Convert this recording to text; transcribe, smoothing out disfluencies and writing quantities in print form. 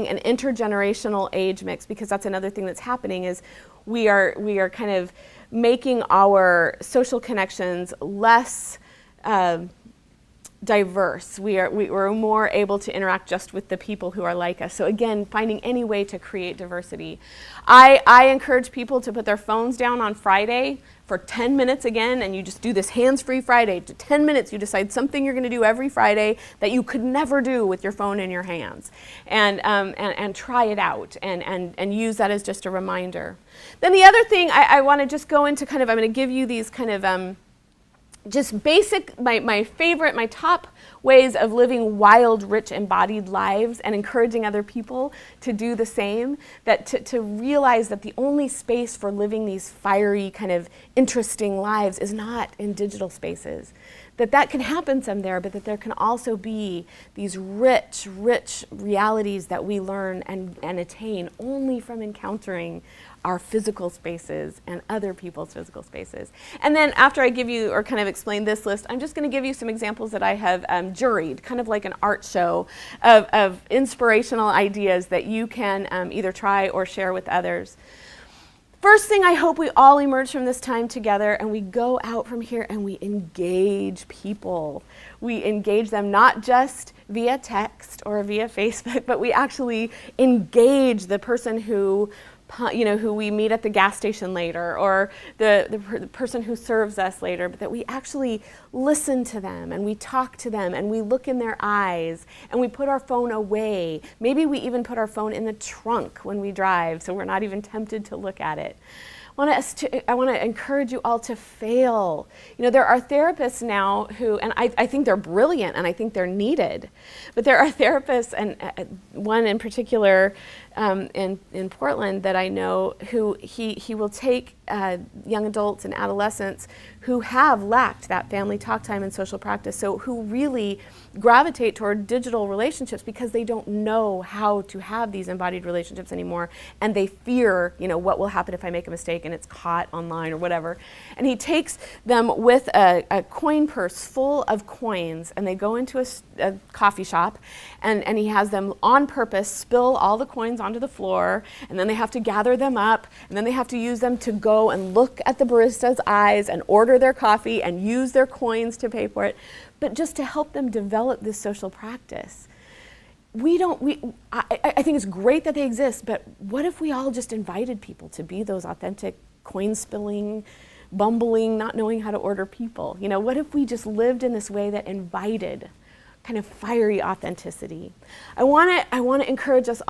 an intergenerational age mix, because that's another thing that's happening is we are kind of making our social connections less diverse. We're more able to interact just with the people who are like us. So again, finding any way to create diversity. I encourage people to put their phones down on Friday for 10 minutes again, and you just do this hands-free Friday. To 10 minutes, you decide something you're going to do every Friday that you could never do with your phone in your hands, and try it out, and use that as just a reminder. Then the other thing I want to just go into I'm going to give you these kind of just basic, my top ways of living wild, rich, embodied lives and encouraging other people to do the same, that to realize that the only space for living these fiery, kind of interesting lives is not in digital spaces. That can happen some there, but that there can also be these rich, rich realities that we learn and attain only from encountering our physical spaces and other people's physical spaces. And then after I give you, or kind of explain this list, I'm just going to give you some examples that I have juried, kind of like an art show of inspirational ideas that you can either try or share with others. First thing, I hope we all emerge from this time together and we go out from here and we engage people. We engage them not just via text or via Facebook, but we actually engage the person who we meet at the gas station later, or the person who serves us later, but that we actually listen to them and we talk to them and we look in their eyes and we put our phone away. Maybe we even put our phone in the trunk when we drive, so we're not even tempted to look at it. I want to encourage you all to fail. There are therapists now who, and I think they're brilliant and I think they're needed, but there are therapists, and one in particular in Portland that I know, who he will take young adults and adolescents who have lacked that family talk time and social practice, so who really gravitate toward digital relationships because they don't know how to have these embodied relationships anymore, and they fear, what will happen if I make a mistake and it's caught online or whatever. And he takes them with a coin purse full of coins, and they go into a coffee shop, and he has them on purpose spill all the coins onto the floor, and then they have to gather them up, and then they have to use them to go and look at the barista's eyes and order their coffee and use their coins to pay for it, but just to help them develop this social practice. I think it's great that they exist, but what if we all just invited people to be those authentic coin spilling, bumbling, not knowing how to order people? What if we just lived in this way that invited kind of fiery authenticity? I want to encourage us